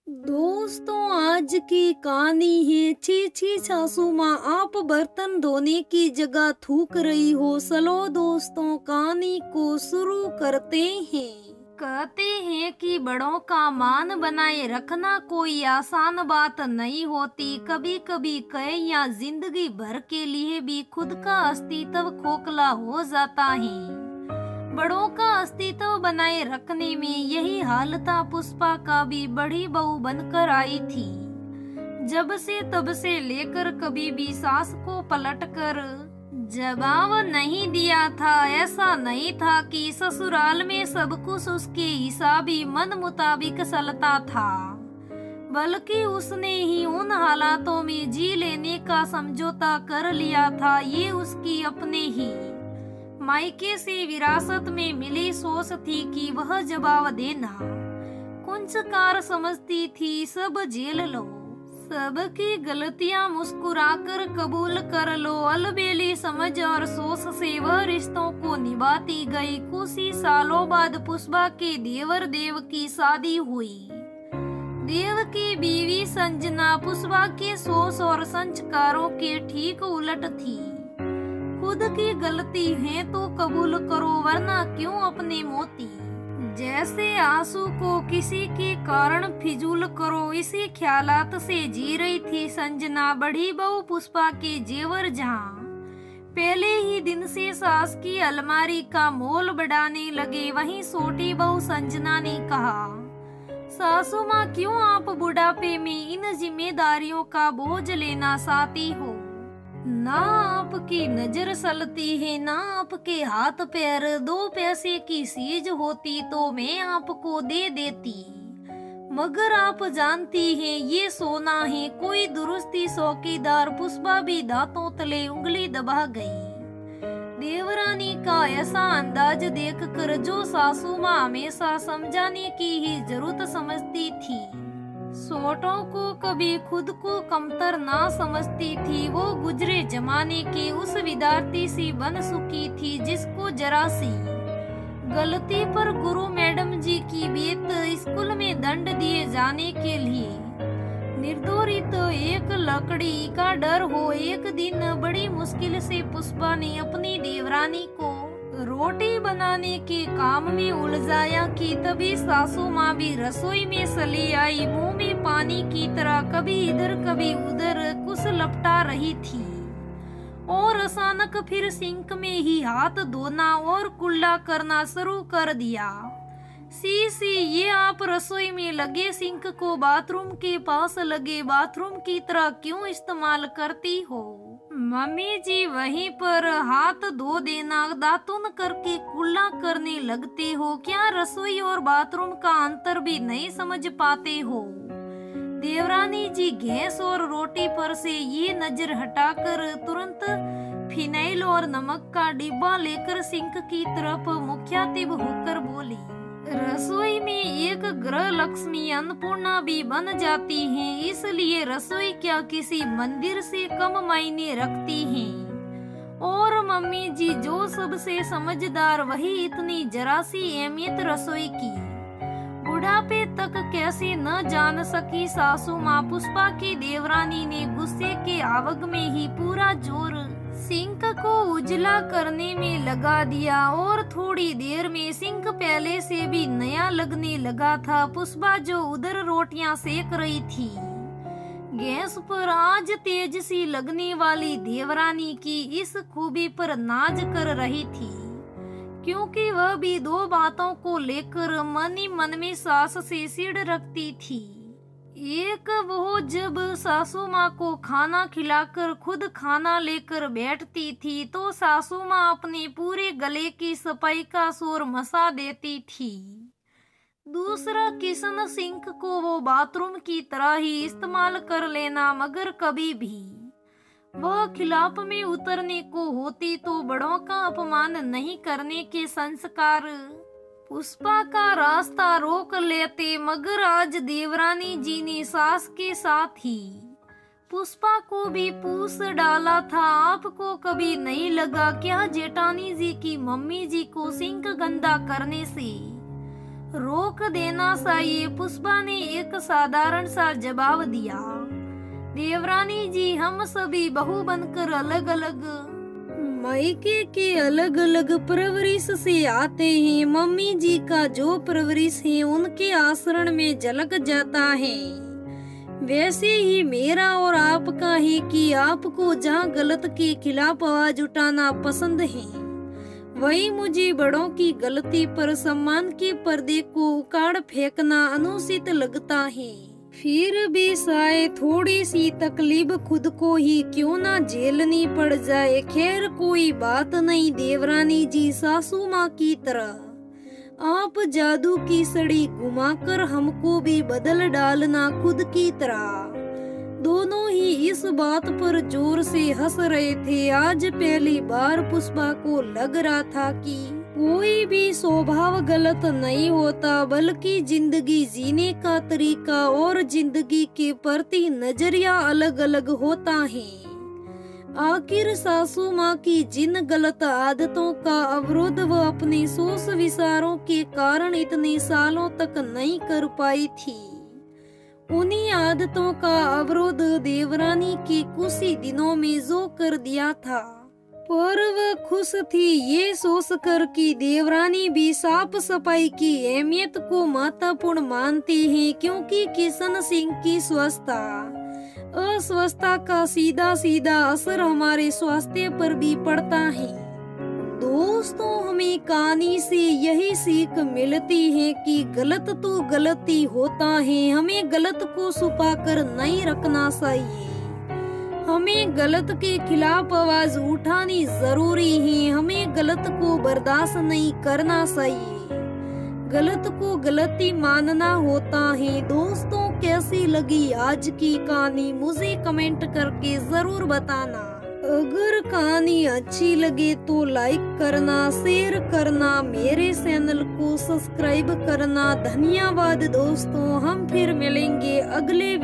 दोस्तों, आज की कहानी है छी छी सासू माँ आप बर्तन धोने की जगह थूक रही हो। चलो दोस्तों, कहानी को शुरू करते हैं। कहते हैं कि बड़ों का मान बनाए रखना कोई आसान बात नहीं होती। कभी कभी कहे या जिंदगी भर के लिए भी खुद का अस्तित्व खोखला हो जाता है। बड़ों का अस्तित्व बनाए रखने में यही हाल था। पुष्पा का भी बड़ी बहू बनकर आई थी। जब से तब से लेकर कभी भी सास को पलटकर जवाब नहीं दिया था। ऐसा नहीं था कि ससुराल में सब कुछ उसके हिसाबी मन मुताबिक चलता था, बल्कि उसने ही उन हालातों में जी लेने का समझौता कर लिया था। ये उसकी अपने ही मायके से विरासत में मिली सोच थी कि वह जवाब देना कुंचकार समझती थी। सब झेल लो, सबकी गलतियां मुस्कुराकर कबूल कर लो। अलबेली समझ और सोच से वह रिश्तों को निभाती गई। कुछ ही सालों बाद पुष्पा के देवर देव की शादी हुई। देव की बीवी संजना पुष्पा के सोच और संस्कारों के ठीक उलट थी। खुद की गलती है तो कबूल करो, वरना क्यों अपने मोती जैसे आंसू को किसी के कारण फिजूल करो। इसी ख्यालात से जी रही थी संजना। बड़ी बहू पुष्पा के जेवर जहाँ पहले ही दिन से सास की अलमारी का मोल बढ़ाने लगे, वहीं छोटी बहू संजना ने कहा, सासू माँ क्यों आप बुढ़ापे में इन जिम्मेदारियों का बोझ लेना चाहती हो। ना आपकी नजर चलती है, ना आपके हाथ पैर। 2 पैसे की चीज होती तो मैं आपको दे देती, मगर आप जानती हैं ये सोना है। कोई दुरुस्ती चौकीदार। पुष्पा भी दांतों तले उंगली दबा गई। देवरानी का ऐसा अंदाज देखकर जो सासू माँ हमेशा समझाने की ही जरूरत समझती थी, छोटों को कभी खुद को कमतर ना समझती थी। वो गुजरे जमाने की उस विद्यार्थी सी बन चुकी थी जिसको जरा सी गलती पर गुरु मैडम जी की बेत स्कूल में दंड दिए जाने के लिए निर्धारित एक लकड़ी का डर हो। एक दिन बड़ी मुश्किल से पुष्पा ने अपनी देवरानी को रोटी बनाने के काम में उलझाया कि तभी सासू माँ भी रसोई में चली आई। मुंह में पानी की तरह कभी इधर कभी उधर कुछ लपटा रही थी और अचानक फिर सिंक में ही हाथ धोना और कुल्ला करना शुरू कर दिया। सी ये आप रसोई में लगे सिंक को बाथरूम के पास लगे बाथरूम की तरह क्यों इस्तेमाल करती हो। मम्मी जी वहीं पर हाथ धो देना दातुन करके कुल्ला करने लगते हो। क्या रसोई और बाथरूम का अंतर भी नहीं समझ पाते हो। देवरानी जी गैस और रोटी पर से ये नजर हटाकर तुरंत फिनाइल और नमक का डिब्बा लेकर सिंक की तरफ मुख्यातिब होकर बोली, रसोई में एक ग्रह लक्ष्मी अन्नपूर्णा भी बन जाती है, इसलिए रसोई क्या किसी मंदिर से कम मायने रखती है। और मम्मी जी जो सबसे समझदार, वही इतनी जरा सी अहमियत रसोई की बुढ़ापे तक कैसे न जान सकी। सासू माँ पुष्पा की देवरानी ने गुस्से के आवग में ही पूरा जोर सिंक को उजला करने में लगा दिया और थोड़ी देर में सिंक पहले से भी नया लगने लगा था। पुष्पा जो उधर रोटियां सेक रही थी, गैस पर आज तेज सी लगने वाली देवरानी की इस खूबी पर नाज कर रही थी, क्योंकि वह भी 2 बातों को लेकर मन ही मन में सास से सिड़ रखती थी। एक वो जब सासू माँ को खाना खिलाकर खुद खाना लेकर बैठती थी तो सासू माँ अपने पूरे गले की सफाई का शोर मचा देती थी। दूसरा, किचन सिंक को वो बाथरूम की तरह ही इस्तेमाल कर लेना, मगर कभी भी वह खिलाफ में उतरने को होती तो बड़ों का अपमान नहीं करने के संस्कार पुष्पा का रास्ता रोक लेते। मगर आज देवरानी जी ने सास के साथ ही पुष्पा को भी पूछ डाला था। आपको कभी नहीं लगा क्या जेठानी जी की मम्मी जी को सिंक गंदा करने से रोक देना चाहिए। पुष्पा ने एक साधारण सा जवाब दिया। देवरानी जी, हम सभी बहू बनकर अलग अलग मायके के अलग अलग परवरिश से आते हैं। मम्मी जी का जो परवरिश है उनके आचरण में झलक जाता है। वैसे ही मेरा और आपका है कि आपको जहाँ गलत के खिलाफ आवाज उठाना पसंद है, वही मुझे बड़ों की गलती पर सम्मान के पर्दे को उखाड़ फेंकना अनुचित लगता है। फिर भी शायद थोड़ी सी तकलीफ खुद को ही क्यों ना झेलनी पड़ जाए। खैर कोई बात नहीं देवरानी जी, सासू माँ की तरह आप जादू की सड़ी घुमाकर हमको भी बदल डालना खुद की तरह। दोनों ही इस बात पर जोर से हंस रहे थे। आज पहली बार पुष्पा को लग रहा था कि कोई भी स्वभाव गलत नहीं होता, बल्कि जिंदगी जीने का तरीका और जिंदगी के प्रति नजरिया अलग अलग होता है। आखिर सासू माँ की जिन गलत आदतों का अवरोध वो अपने सोच विचारों के कारण इतने सालों तक नहीं कर पाई थी, उन्हीं आदतों का अवरोध देवरानी के कुछ ही दिनों में जो कर दिया था। पर वह खुश थी ये सोचकर कि देवरानी भी साफ सफाई की अहमियत को महत्वपूर्ण मानती है, क्योंकि किशन सिंह की अस्वस्थता का सीधा सीधा असर हमारे स्वास्थ्य पर भी पड़ता है। दोस्तों, हमें कहानी से यही सीख मिलती है कि गलत तो गलती होता है, हमें गलत को छुपा कर नहीं रखना चाहिए। हमें गलत के खिलाफ आवाज उठानी जरूरी है। हमें गलत को बर्दाश्त नहीं करना चाहिए, गलत को गलती मानना होता है। दोस्तों, कैसी लगी आज की कहानी मुझे कमेंट करके जरूर बताना। अगर कहानी अच्छी लगे तो लाइक करना, शेयर करना, मेरे चैनल को सब्सक्राइब करना। धन्यवाद दोस्तों, हम फिर मिलेंगे अगले